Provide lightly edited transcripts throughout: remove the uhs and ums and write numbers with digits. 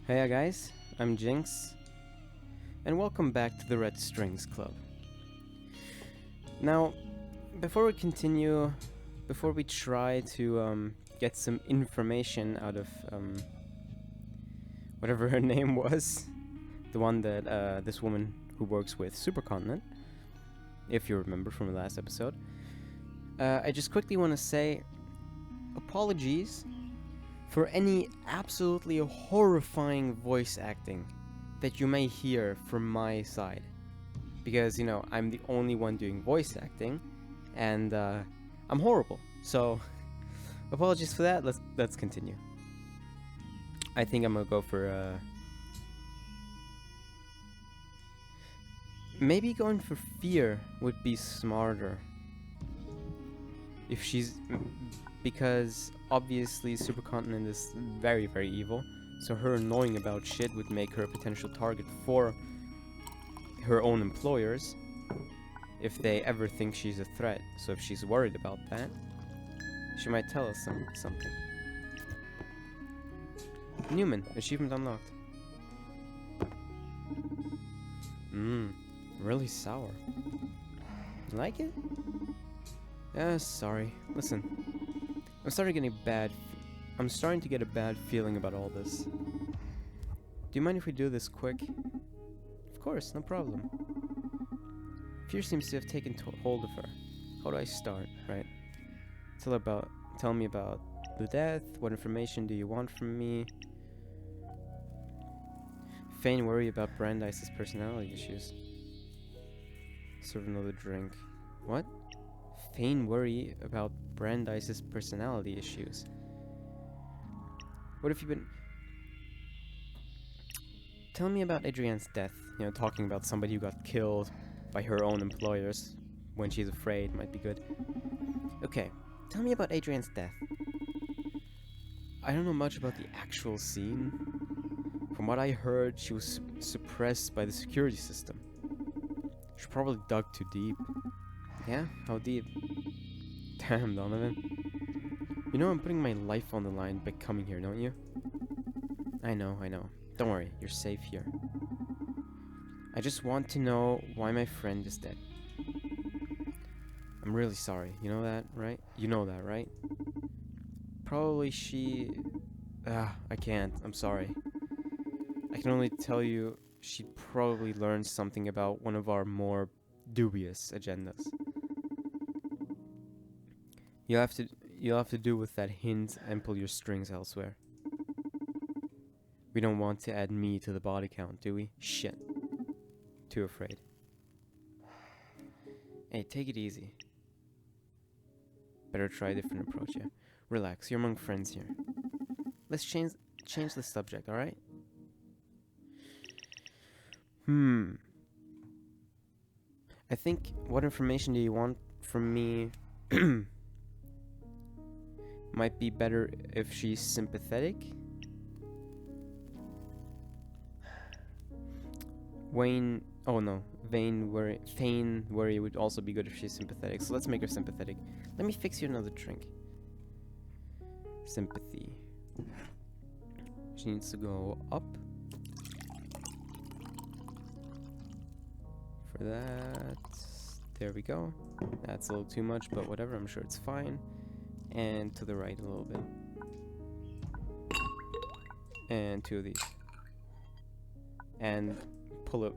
Hey guys, I'm Jinx, and welcome back to the Red Strings Club. Now, before we continue, before we try to get some information out of whatever her name was, the one that this woman who works with Supercontinent, if you remember from the last episode, I just quickly want to say apologies for any absolutely horrifying voice acting that you may hear from my side. Because, I'm the only one doing voice acting, and I'm horrible. So, apologies for that. Let's continue. I think I'm gonna go for maybe going for fear would be smarter. If she's because obviously Supercontinent is very, very evil, so her knowing about shit would make her a potential target for her own employers if they ever think she's a threat. So if she's worried about that, she might tell us something. Newman, achievement unlocked. Really sour. You like it? Sorry. Listen, I'm starting to get a bad feeling about all this. Do you mind if we do this quick? Of course, no problem. Fear seems to have taken hold of her. How do I start, right? Tell me about the death. What information do you want from me? Feign worry about Brandeis' personality issues. Serve another drink. What? Feign worry about Brandeis' personality issues. What have you been... Tell me about Adrienne's death. Talking about somebody who got killed by her own employers when she's afraid might be good. Okay, tell me about Adrienne's death. I don't know much about the actual scene. From what I heard, she was suppressed by the security system. She probably dug too deep. Yeah? How deep? Damn, Donovan. I'm putting my life on the line by coming here, don't you? I know. Don't worry, you're safe here. I just want to know why my friend is dead. I'm really sorry, you know that, right? You know that, right? Probably she... I can't, I'm sorry. I can only tell you she probably learned something about one of our more dubious agendas. You'll have to do with that hint and pull your strings elsewhere. We don't want to add me to the body count, do we? Shit. Too afraid. Hey, take it easy. Better try a different approach, yeah? Relax, you're among friends here. Let's change the subject, alright? I think, what information do you want from me? Might be better if she's sympathetic. Feign worry would also be good if she's sympathetic. So let's make her sympathetic. Let me fix you another drink. Sympathy. She needs to go up. For that, there we go. That's a little too much, but whatever, I'm sure it's fine. And to the right a little bit. And two of these. And pull a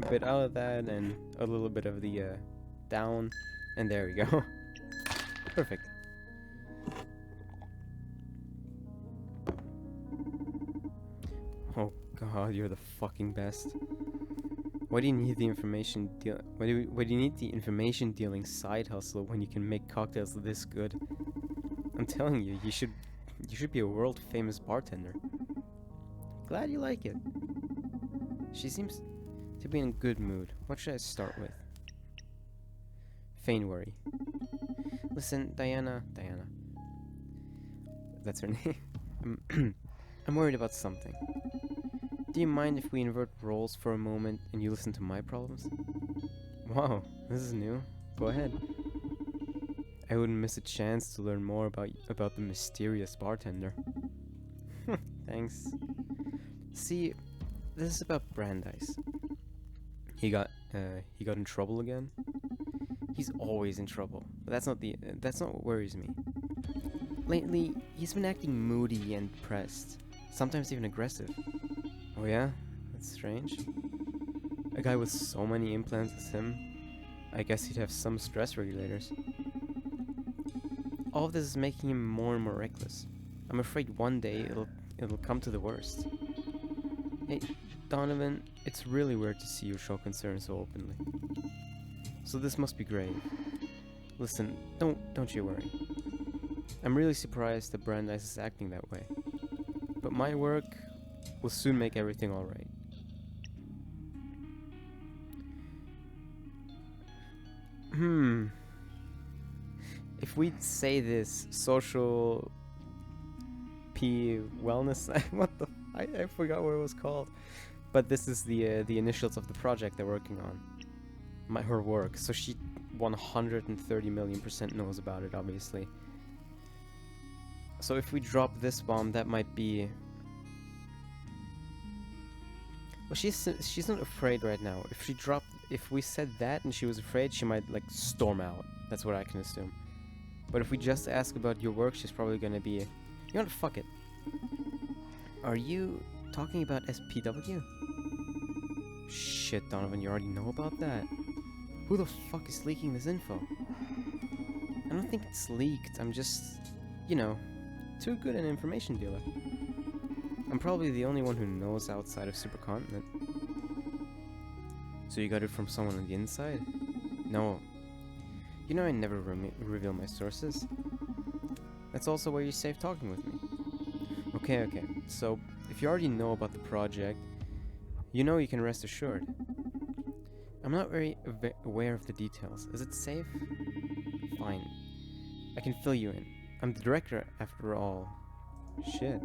bit out of that and a little bit of the down. And there we go. Perfect. Oh god, you're the fucking best. Why do you need the information why do you need the information dealing side hustle when you can make cocktails this good? I'm telling you, you should be a world famous bartender. Glad you like it. She seems to be in a good mood. What should I start with? Feign worry. Listen, Diana. That's her name. I'm worried about something. Do you mind if we invert roles for a moment and you listen to my problems? Wow, this is new. Go ahead. I wouldn't miss a chance to learn more about the mysterious bartender. Thanks. See, this is about Brandeis. He got in trouble again. He's always in trouble, but that's not what worries me. Lately, he's been acting moody and depressed, sometimes even aggressive. Oh yeah? That's strange. A guy with so many implants as him, I guess he'd have some stress regulators. All of this is making him more and more reckless. I'm afraid one day it'll come to the worst. Hey, Donovan, it's really weird to see you show concern so openly. So this must be grave. Listen, don't you worry. I'm really surprised that Brandeis is acting that way. But my work will soon make everything alright. If we say this social wellness, what the I forgot what it was called. But this is the initials of the project they're working on. Her work. So she 130 million% knows about it, obviously. So if we drop this bomb, that might be... Well, she's not afraid right now. If we said that and she was afraid, she might like storm out. That's what I can assume. But if we just ask about your work, she's probably gonna be... You know what, fuck it. Are you talking about SPW? Shit, Donovan, you already know about that. Who the fuck is leaking this info? I don't think it's leaked, I'm just, you know, too good an information dealer. I'm probably the only one who knows outside of Supercontinent. So you got it from someone on the inside? No. You know I never reveal my sources. That's also why you're safe talking with me. Okay, so if you already know about the project, you know you can rest assured. I'm not very aware of the details. Is it safe? Fine. I can fill you in. I'm the director, after all. Shit.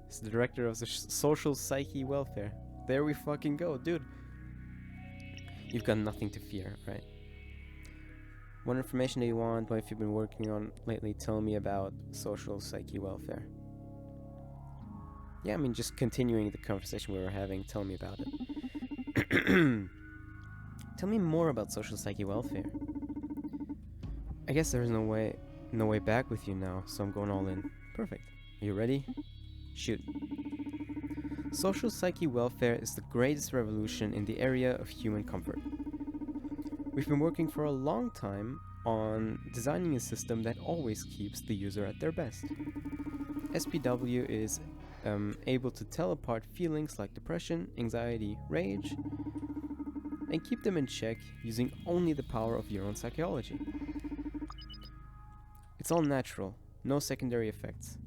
It's the director of the social psyche welfare. There we fucking go, dude. You've got nothing to fear, right? What information do you want? What have you been working on lately? Tell me about social psyche welfare. Yeah, I mean, just continuing the conversation we were having. Tell me about it. Tell me more about social psyche welfare. I guess there's no way back with you now, so I'm going all in. Perfect. Are you ready? Shoot. Social psyche welfare is the greatest revolution in the area of human comfort. We've been working for a long time on designing a system that always keeps the user at their best. SPW is able to tell apart feelings like depression, anxiety, rage, and keep them in check using only the power of your own psychology. It's all natural, no secondary effects.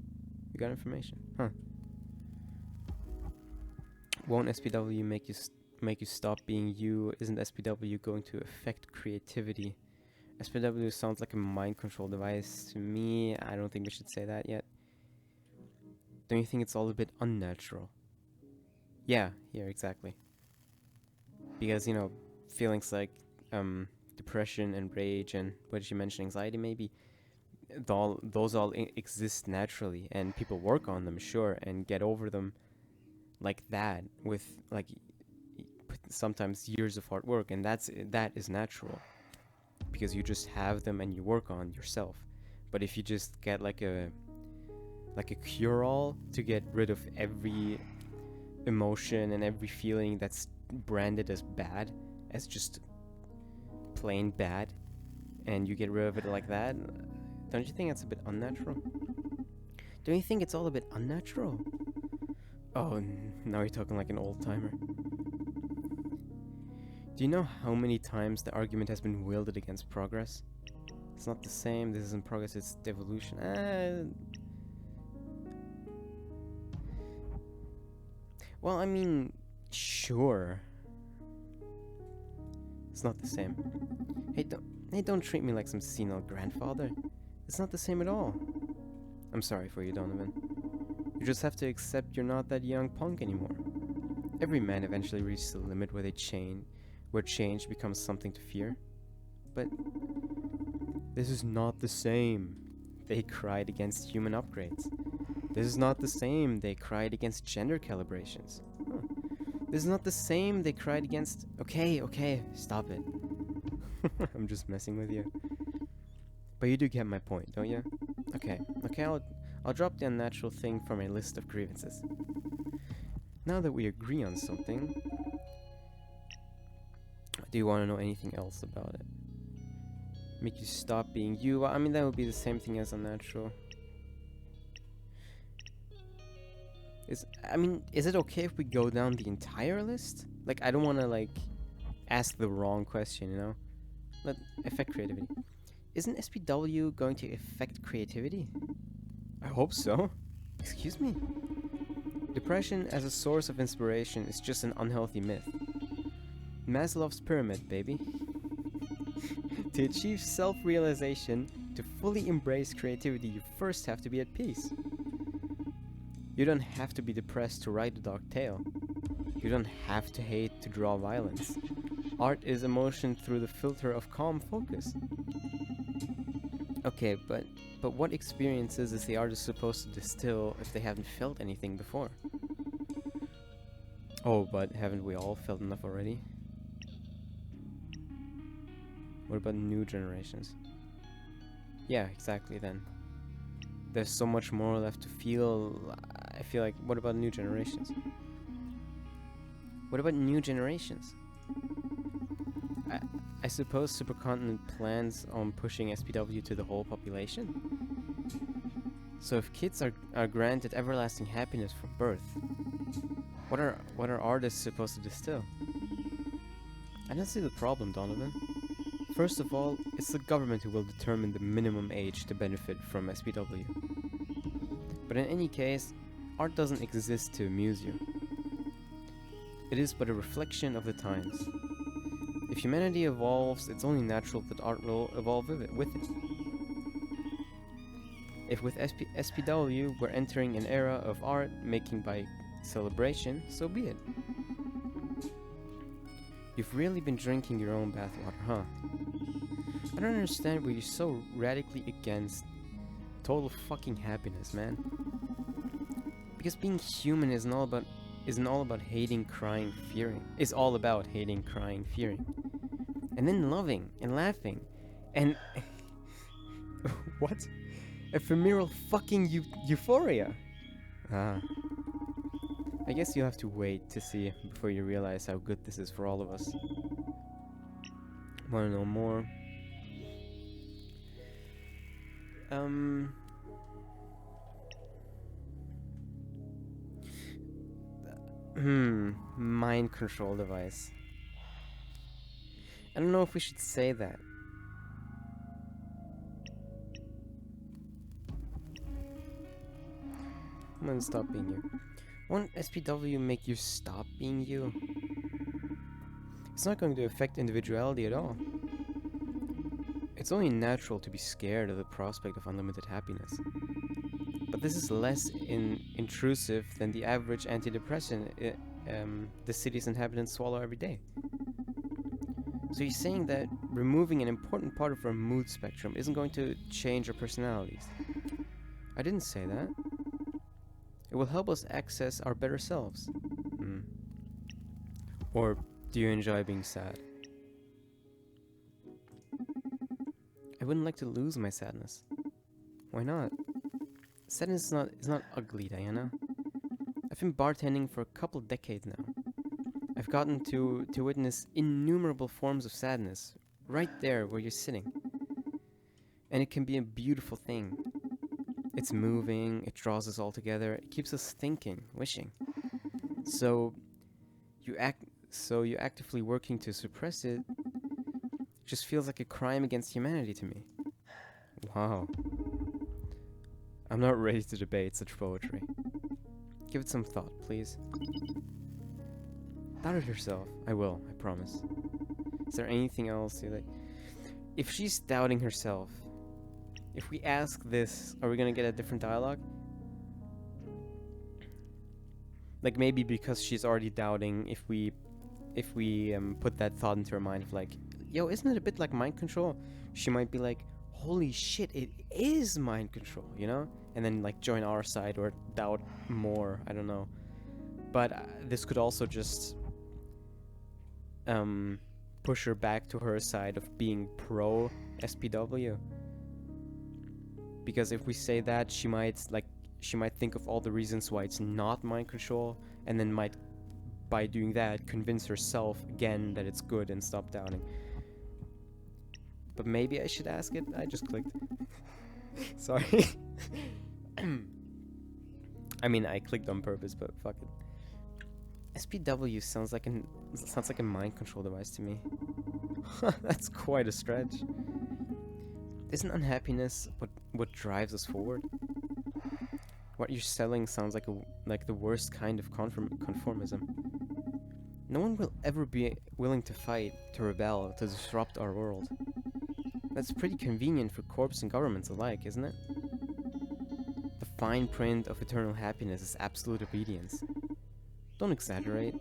You got information? Huh. Won't SPW make you stop being you? Isn't SPW going to affect creativity? SPW sounds like a mind control device to me. I don't think we should say that yet. Don't you think it's all a bit unnatural? Yeah, exactly. Because, you know, feelings like depression and rage and, what did you mention, anxiety maybe? Those all exist naturally, and people work on them, sure, and get over them like that with, like, sometimes years of hard work, and that is natural. Because you just have them and you work on yourself. But if you just get like a cure-all to get rid of every emotion and every feeling that's branded as bad, as just plain bad, and you get rid of it like that, don't you think that's a bit unnatural? Don't you think it's all a bit unnatural? Oh, now you're talking like an old-timer. Do you know how many times the argument has been wielded against progress? It's not the same, this isn't progress, it's devolution. Well, I mean, sure. It's not the same. Hey, don't treat me like some senile grandfather. It's not the same at all. I'm sorry for you, Donovan. You just have to accept you're not that young punk anymore. Every man eventually reaches the limit where change becomes something to fear. But this is not the same. They cried against human upgrades. This is not the same. They cried against gender calibrations. Huh. This is not the same. They cried against... Okay, stop it. I'm just messing with you. But you do get my point, don't you? Okay, I'll drop the unnatural thing from my list of grievances. Now that we agree on something, do you want to know anything else about it? Make you stop being you? Well, I mean, that would be the same thing as unnatural. Is it okay if we go down the entire list? Like, I don't want to, like, ask the wrong question, you know? Let affect creativity. Isn't SPW going to affect creativity? I hope so. Excuse me? Depression as a source of inspiration is just an unhealthy myth. Maslow's pyramid, baby. To achieve self-realization, to fully embrace creativity, you first have to be at peace. You don't have to be depressed to write a dark tale. You don't have to hate to draw violence. Art is emotion through the filter of calm focus. Okay, but what experiences is the artist supposed to distill if they haven't felt anything before? Oh, but haven't we all felt enough already? What about new generations? Yeah, exactly then. There's so much more left to feel. I feel like, what about new generations? What about new generations? I suppose Supercontinent plans on pushing SPW to the whole population? So if kids are granted everlasting happiness from birth, what are artists supposed to distill? I don't see the problem, Donovan. First of all, it's the government who will determine the minimum age to benefit from SPW. But in any case, art doesn't exist to amuse you. It is but a reflection of the times. If humanity evolves, it's only natural that art will evolve with it. If with SPW we're entering an era of art making by celebration, so be it. You've really been drinking your own bathwater, huh? I don't understand why you're so radically against total fucking happiness, man. Because being human isn't all about hating, crying, fearing. It's all about hating, crying, fearing. And then loving and laughing and what? Ephemeral fucking euphoria. Ah. I guess you'll have to wait to see before you realize how good this is for all of us. Wanna know more? Mind control device. I don't know if we should say that. I'm gonna stop being you. Won't SPW make you stop being you? It's not going to affect individuality at all. It's only natural to be scared of the prospect of unlimited happiness. But this is less intrusive than the average antidepressant the city's inhabitants swallow every day. So you're saying that removing an important part of our mood spectrum isn't going to change our personalities? I didn't say that. It will help us access our better selves. Or do you enjoy being sad? I wouldn't like to lose my sadness. Why not? Sadness is not ugly, Diana. I've been bartending for a couple decades now. I've gotten to witness innumerable forms of sadness right there where you're sitting. And it can be a beautiful thing. It's moving, it draws us all together, it keeps us thinking, wishing. So you actively working to suppress it just feels like a crime against humanity to me. Wow. I'm not ready to debate such poetry. Give it some thought, please. Doubt it yourself. I will, I promise. Is there anything else you like? If she's doubting herself, if we ask this, are we gonna get a different dialogue? Like maybe because she's already doubting, if we put that thought into her mind of like, yo, isn't it a bit like mind control? She might be like, holy shit, it is mind control, you know? and then like join our side or doubt more. I don't know. But this could also just push her back to her side of being pro SPW. Because if we say that, she might think of all the reasons why it's not mind control, and then might, by doing that, convince herself again that it's good and stop doubting. But maybe I should ask it. I just clicked. Sorry. I mean, I clicked on purpose, but fuck it. SPW sounds like a mind control device to me. That's quite a stretch. Isn't unhappiness what drives us forward? What you're selling sounds like the worst kind of conformism. No one will ever be willing to fight, to rebel, to disrupt our world. That's pretty convenient for corps and governments alike, isn't it? The fine print of eternal happiness is absolute obedience. Don't exaggerate.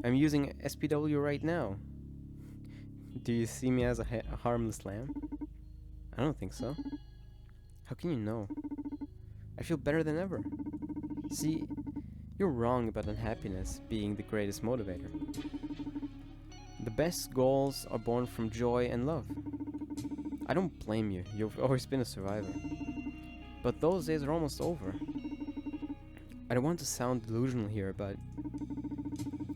I'm using SPW right now. Do you see me as a harmless lamb? I don't think so. How can you know? I feel better than ever. See, you're wrong about unhappiness being the greatest motivator. The best goals are born from joy and love. I don't blame you, you've always been a survivor. But those days are almost over. I don't want to sound delusional here, but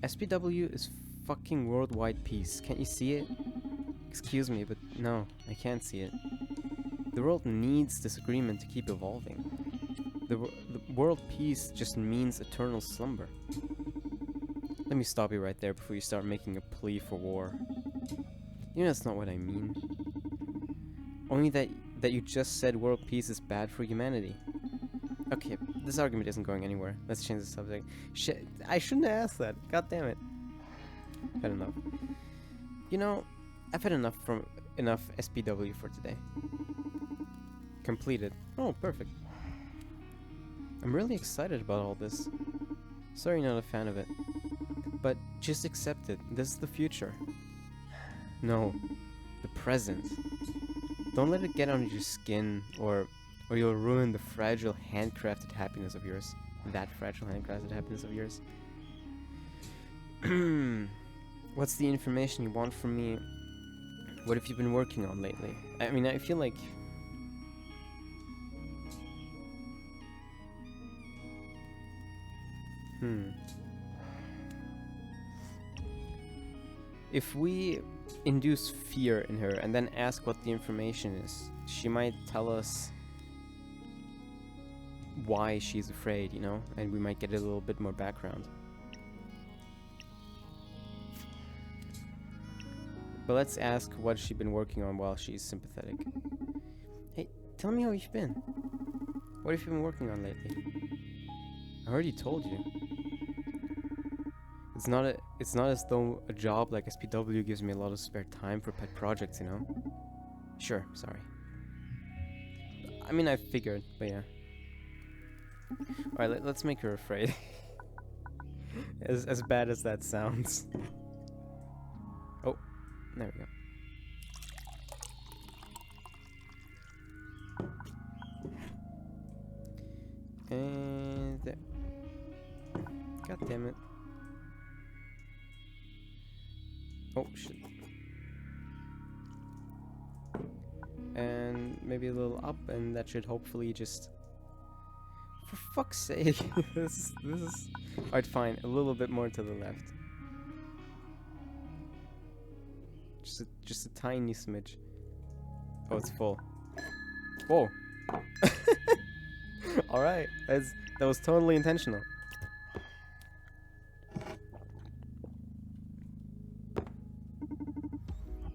SPW is fucking worldwide peace. Can't you see it? Excuse me, but no, I can't see it. The world needs disagreement to keep evolving. The world peace just means eternal slumber. Let me stop you right there before you start making a plea for war. You know that's not what I mean. Only that you just said world peace is bad for humanity. Okay, this argument isn't going anywhere. Let's change the subject. I shouldn't have asked that. God damn it. Had enough. You know, I've had enough SPW for today. Completed. Oh, perfect. I'm really excited about all this. Sorry you're not a fan of it. But just accept it. This is the future. No, the present. Don't let it get under your skin, or you'll ruin the fragile handcrafted happiness of yours. That fragile handcrafted happiness of yours. What's the information you want from me? What have you been working on lately? I mean, I feel like... If we induce fear in her and then ask what the information is, she might tell us why she's afraid, you know? And we might get a little bit more background. But let's ask what she's been working on while she's sympathetic. Hey, tell me how you've been. What have you been working on lately? I already told you. It's not as though a job like SPW gives me a lot of spare time for pet projects, you know? Sure, sorry. I mean, I figured, but yeah. Alright, let's make her afraid. As bad as that sounds. Oh, there we go. And there. God damn it. Oh, shit. And maybe a little up, and that should hopefully just... For fuck's sake. this is... Alright, fine. A little bit more to the left. Just a tiny smidge. Oh, it's full. Whoa. Alright. That was totally intentional.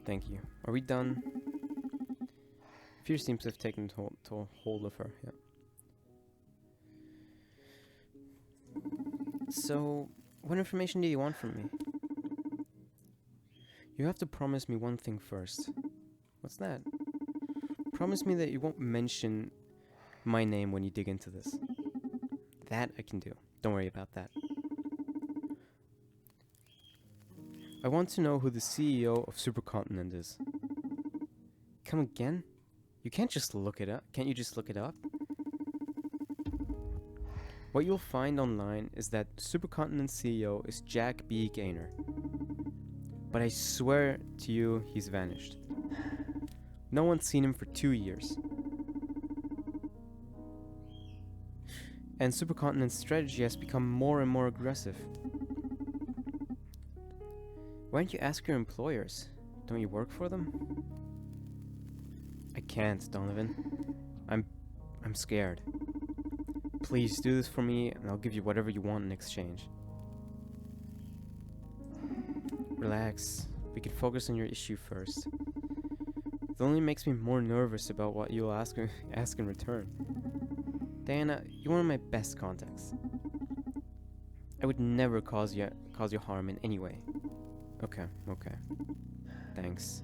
Thank you. Are we done? Fear seems to have taken hold of her, yeah. So, what information do you want from me? You have to promise me one thing first. What's that? Promise me that you won't mention my name when you dig into this. That I can do. Don't worry about that. I want to know who the CEO of Supercontinent is. Come again? You can't just look it up. Can't you just look it up? What you'll find online is that Supercontinent CEO is Jack B. Gaynor. But I swear to you, he's vanished. No one's seen him for 2 years. And Supercontinent's strategy has become more and more aggressive. Why don't you ask your employers? Don't you work for them? I can't, Donovan. I'm scared. Please do this for me, and I'll give you whatever you want in exchange. Relax. We can focus on your issue first. It only makes me more nervous about what you'll ask in return. Diana, you're one of my best contacts. I would never cause you harm in any way. Okay. Thanks.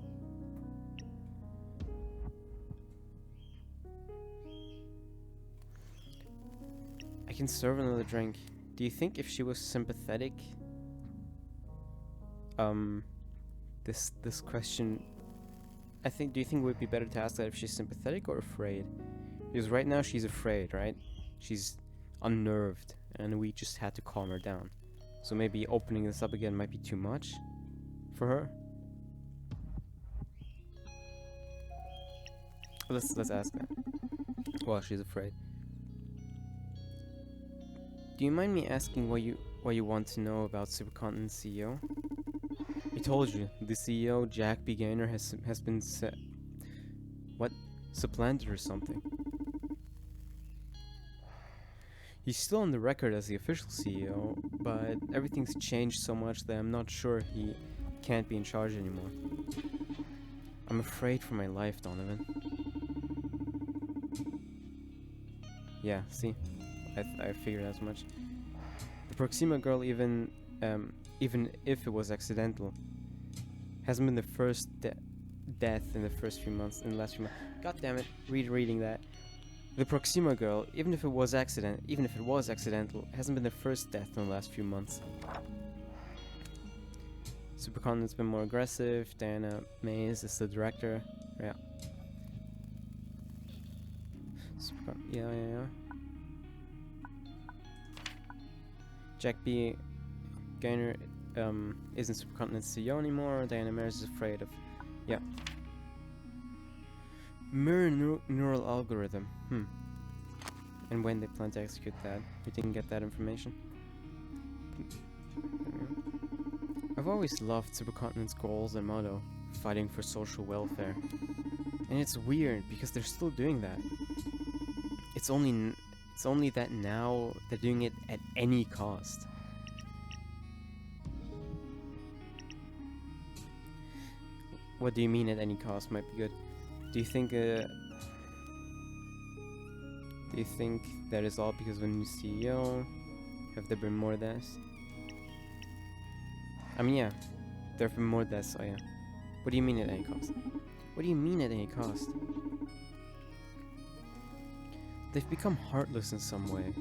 I can serve another drink. Do you think if she was sympathetic, this question, do you think it would be better to ask that if she's sympathetic or afraid? Because right now she's afraid, right? She's unnerved, and we just had to calm her down. So maybe opening this up again might be too much for her. Let's ask that. Well, she's afraid. Do you mind me asking what you want to know about Supercontinent CEO? I told you, the CEO, Jack B. Gaynor, has been supplanted or something. He's still on the record as the official CEO, but everything's changed so much that I'm not sure he can't be in charge anymore. I'm afraid for my life, Donovan. Yeah, see? I figured as much. The Proxima girl, even if it was accidental, hasn't been the first death in the last few months. God damn it, reading that. The Proxima girl, even if it was accidental, hasn't been the first death in the last few months. Supercontinent's been more aggressive. Diana Mays is the director. Yeah. Yeah. Jack B. Gaynor isn't Supercontinent CEO anymore. Diana Mays is afraid of... Yeah. Mirror neural algorithm. And when they plan to execute that. We didn't get that information. I've always loved Supercontinent's goals and motto, fighting for social welfare. And it's weird because they're still doing that. It's only that now they're doing it at any cost. What do you mean at any cost might be good? Do you think that is all because of a new CEO? Have there been more deaths? I mean, yeah, there have been more deaths, so yeah. What do you mean at any cost? What do you mean at any cost? They've become heartless in some way.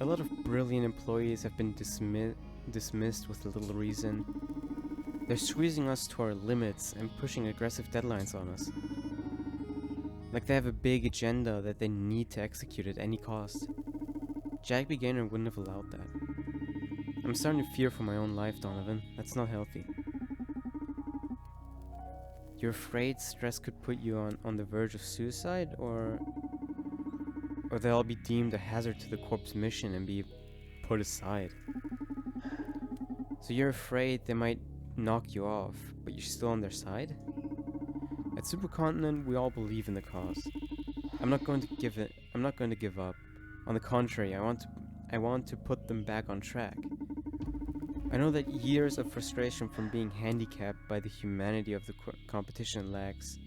A lot of brilliant employees have been dismissed with little reason. They're squeezing us to our limits and pushing aggressive deadlines on us. Like they have a big agenda that they need to execute at any cost. Jack B. Gaynor wouldn't have allowed that. I'm starting to fear for my own life, Donovan. That's not healthy. You're afraid stress could put you on the verge of suicide, or they'll be deemed a hazard to the Corp's mission and be put aside. So you're afraid they might knock you off, but you're still on their side? At Supercontinent, we all believe in the cause. I'm not going to give up. On the contrary, I want to put them back on track. I know that years of frustration from being handicapped by the humanity of the competition lacks.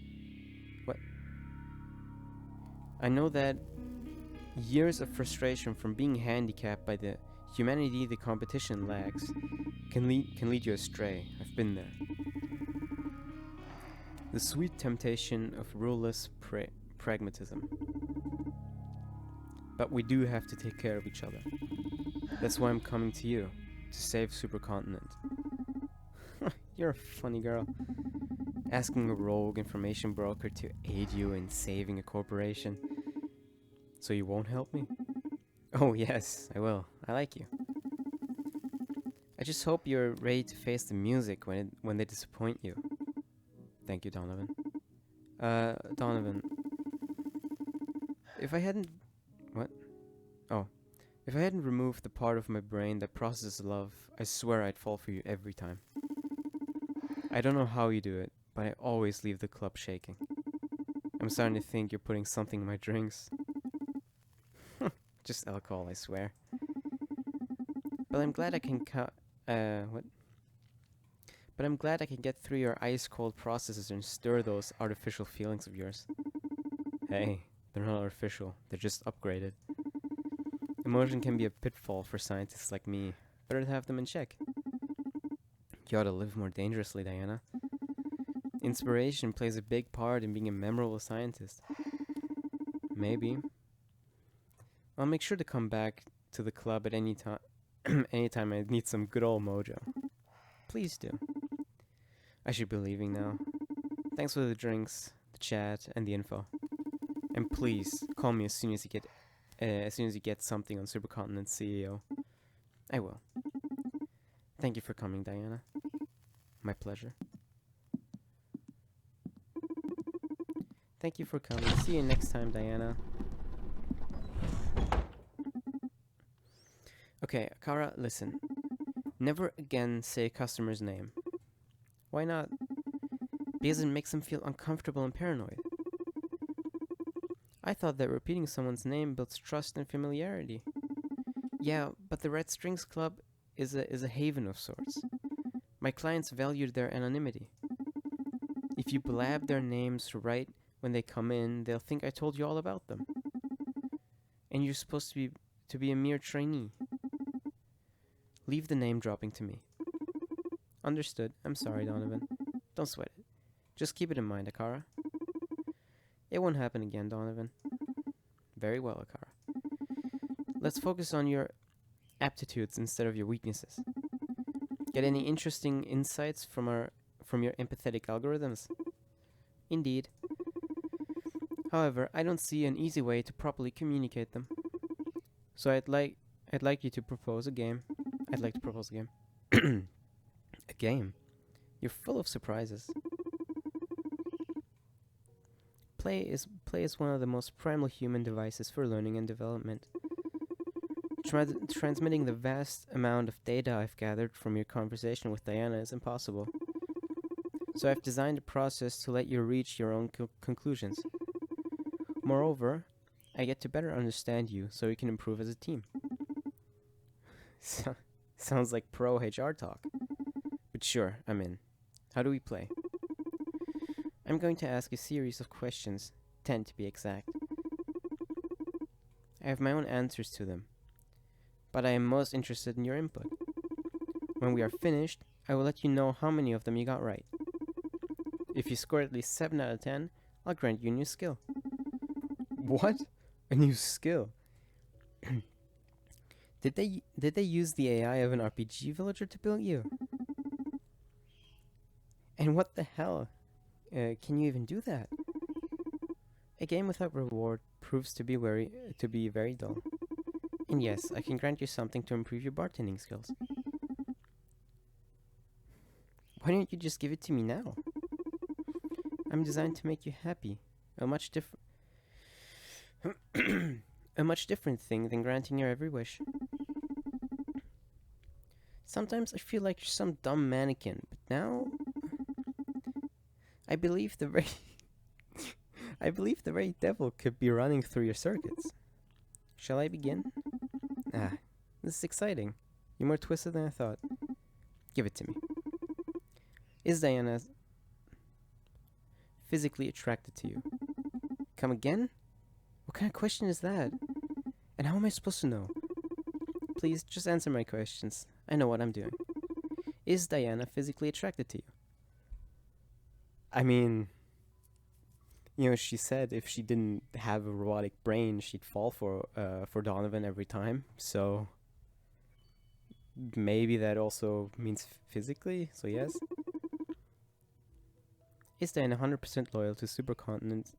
What? I know that years of frustration from being handicapped by the humanity the competition lacks can lead you astray. I've been there. The sweet temptation of ruleless pragmatism. But we do have to take care of each other. That's why I'm coming to you, to save Supercontinent. You're a funny girl. Asking a rogue information broker to aid you in saving a corporation. So you won't help me? Oh yes, I will. I like you. I just hope you're ready to face the music when they disappoint you. Thank you, Donovan. Donovan, if I hadn't what? Oh, if I hadn't removed the part of my brain that processes love, I swear I'd fall for you every time. I don't know how you do it, but I always leave the club shaking. I'm starting to think you're putting something in my drinks. Just alcohol, I swear. But I'm glad I can what? But I'm glad I can get through your ice-cold processes and stir those artificial feelings of yours. Hey, they're not artificial, they're just upgraded. Emotion can be a pitfall for scientists like me. Better to have them in check. You ought to live more dangerously, Diana. Inspiration plays a big part in being a memorable scientist. Maybe. I'll make sure to come back to the club at any time anytime I need some good old mojo. Please do. I should be leaving now. Thanks for the drinks, the chat, and the info. And please call me as soon as you get something on Supercontinent CEO. I will. Thank you for coming, Diana. My pleasure. Thank you for coming. See you next time, Diana. Okay, Kara, listen. Never again say a customer's name. Why not? Because it makes them feel uncomfortable and paranoid. I thought that repeating someone's name builds trust and familiarity. Yeah, but the Red Strings Club is a haven of sorts. My clients value their anonymity. If you blab their names right when they come in, they'll think I told you all about them. And you're supposed to be a mere trainee. Leave the name dropping to me. Understood. I'm sorry, Donovan. Don't sweat it. Just keep it in mind, Akara. It won't happen again, Donovan. Very well, Akara. Let's focus on your aptitudes instead of your weaknesses. Get any interesting insights from your empathetic algorithms? Indeed. However, I don't see an easy way to properly communicate them. So I'd like you to propose a game. I'd like to propose a game. A game? You're full of surprises. Play is one of the most primal human devices for learning and development. Transmitting the vast amount of data I've gathered from your conversation with Diana is impossible. So I've designed a process to let you reach your own conclusions. Moreover, I get to better understand you so we can improve as a team. Sounds like pro HR talk. But sure, I'm in. How do we play? I'm going to ask a series of questions, 10 to be exact. I have my own answers to them, but I am most interested in your input. When we are finished, I will let you know how many of them you got right. If you score at least 7 out of 10, I'll grant you a new skill. What? A new skill? Did they use the AI of an RPG villager to build you? And what the hell? Can you even do that? A game without reward proves to be very dull. And yes, I can grant you something to improve your bartending skills. Why don't you just give it to me now? I'm designed to make you happy. A much different thing than granting your every wish. Sometimes I feel like you're some dumb mannequin, but now I believe the very devil could be running through your circuits. Shall I begin? This is exciting. You're more twisted than I thought. Give it to me. Is Diana physically attracted to you? Come again? What kind of question is that? And how am I supposed to know? Please, just answer my questions. I know what I'm doing. Is Diana physically attracted to you? I mean, she said if she didn't have a robotic brain, she'd fall for Donovan every time. So maybe that also means physically. So yes. Is Diana 100% loyal to Supercontinent?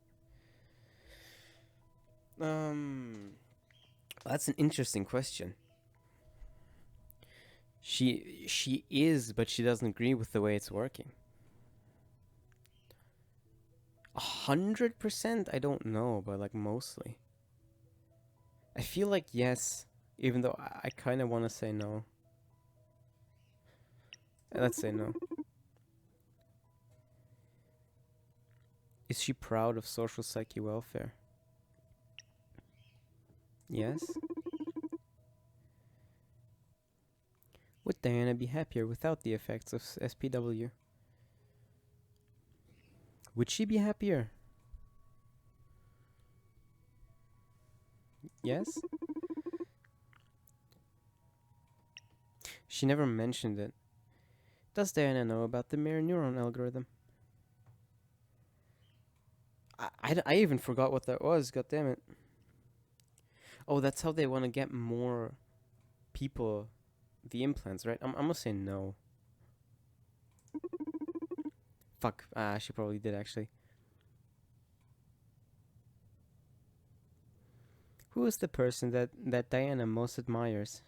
That's an interesting question. She is, but she doesn't agree with the way it's working. 100%? I don't know, but like mostly. I feel like yes, even though I kind of want to say no. Let's say no. Is she proud of social psyche welfare? Yes. Would Diana be happier without the effects of SPW? Would she be happier? Yes? She never mentioned it. Does Diana know about the mirror neuron algorithm? I even forgot what that was, god damn it. Oh, that's how they want to get more people the implants, right? I'm gonna say no. Fuck, she probably did actually. Who is the person that Diana most admires?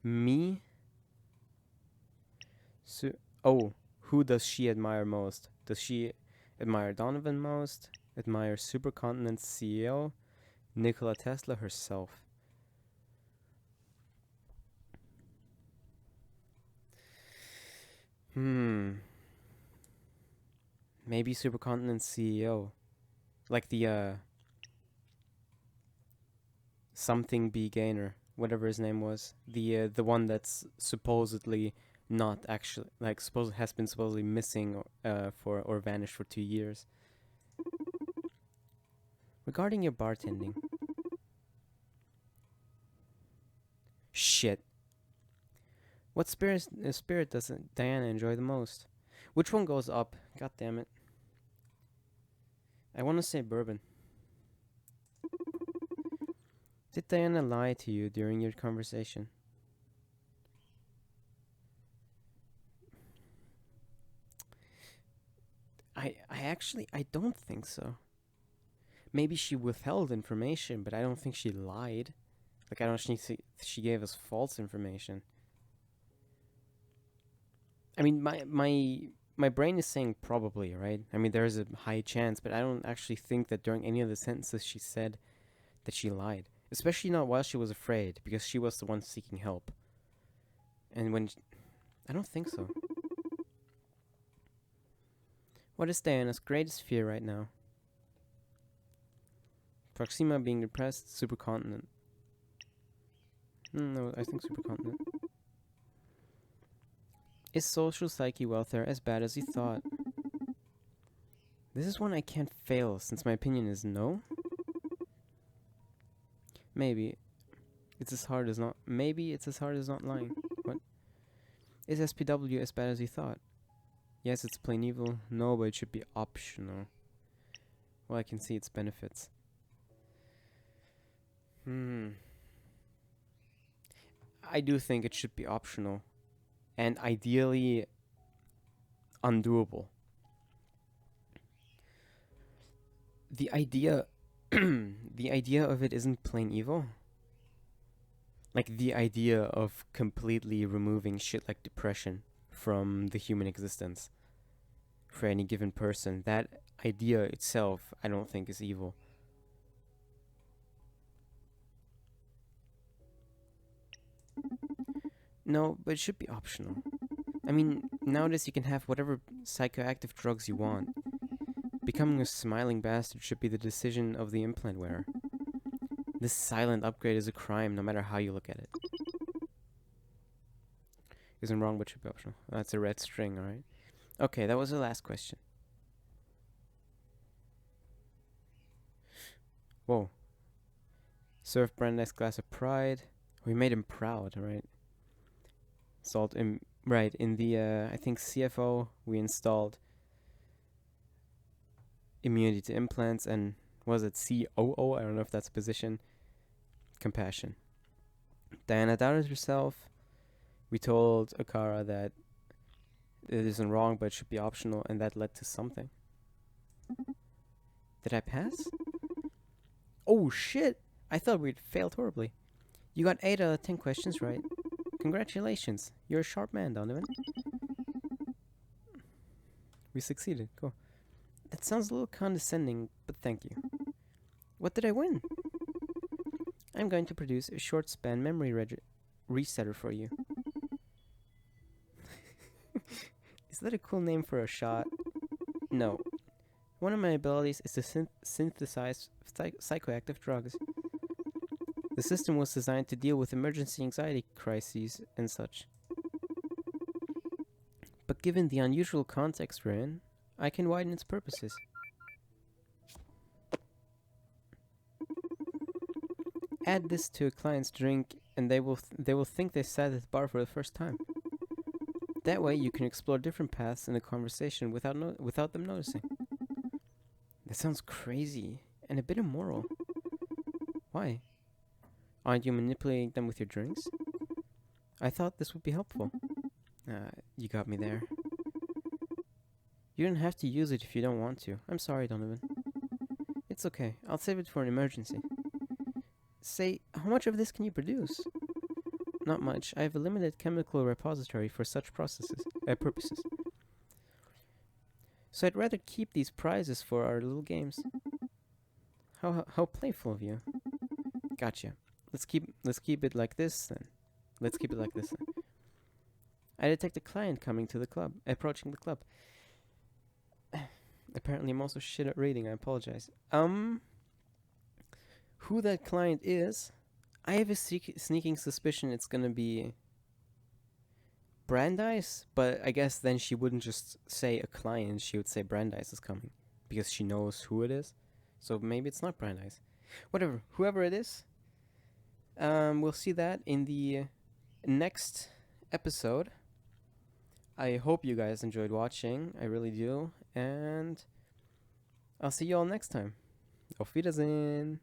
Me? Oh, who does she admire most? Does she admire Donovan most? Admire Supercontinent's CEO? Nikola Tesla herself? Maybe Supercontinent's CEO. Like the something B Gainer, whatever his name was. The one that's supposedly not actually like has been supposedly missing for or vanished for 2 years. Regarding your bartending. Shit. What spirit does Diana enjoy the most? Which one goes up? God damn it. I want to say bourbon. Did Diana lie to you during your conversation? I don't think so. Maybe she withheld information, but I don't think she lied. Like I don't think she gave us false information. I mean, my brain is saying probably, right? I mean, there's a high chance, but I don't actually think that during any of the sentences she said that she lied. Especially not while she was afraid, because she was the one seeking help. And I don't think so. What is Diana's greatest fear right now? Proxima being depressed, supercontinent. No, I think supercontinent. Is social psyche welfare as bad as you thought? This is one I can't fail, since my opinion is no. Maybe. It's as hard as not. Maybe it's as hard as not lying. What? Is SPW as bad as you thought? Yes, it's plain evil. No, but it should be optional. Well, I can see its benefits. I do think it should be optional. And ideally undoable. The idea the idea of it isn't plain evil. Like the idea of completely removing shit like depression from the human existence for any given person, that idea itself I don't think is evil. No, but it should be optional. I mean, nowadays you can have whatever psychoactive drugs you want. Becoming a smiling bastard should be the decision of the implant wearer. This silent upgrade is a crime no matter how you look at it. Isn't wrong, but should be optional. That's a red string, alright? Okay, that was the last question. Whoa. Serve Brandeis glass of pride. We made him proud, right? Installed him, right, in the, I think CFO, we installed immunity to implants and, was it COO? I don't know if that's a position. Compassion. Diana doubted herself. We told Akara that it isn't wrong, but it should be optional, and that led to something. Did I pass? Oh shit! I thought we'd failed horribly. You got 8 out of 10 questions right. Congratulations. You're a sharp man, Donovan. We succeeded. Cool. That sounds a little condescending, but thank you. What did I win? I'm going to produce a short span memory resetter for you. Is that a cool name for a shot? No. One of my abilities is to synthesize psychoactive drugs. The system was designed to deal with emergency anxiety crises and such. But given the unusual context we're in, I can widen its purposes. Add this to a client's drink and they will think they sat at the bar for the first time. That way you can explore different paths in a conversation without them noticing. That sounds crazy and a bit immoral. Why? Aren't you manipulating them with your drinks? I thought this would be helpful. You got me there. You don't have to use it if you don't want to. I'm sorry, Donovan. It's okay. I'll save it for an emergency. Say, how much of this can you produce? Not much. I have a limited chemical repository for such purposes. So I'd rather keep these prizes for our little games. How playful of you. Gotcha. Let's keep it like this then. I detect a client approaching the club. Apparently I'm also shit at reading, I apologize. Who that client is, I have a sneaking suspicion it's gonna be Brandeis, but I guess then she wouldn't just say a client, she would say Brandeis is coming, because she knows who it is. So maybe it's not Brandeis. Whatever, whoever it is, we'll see that in the next episode. I hope you guys enjoyed watching, I really do, and I'll see you all next time. Auf Wiedersehen!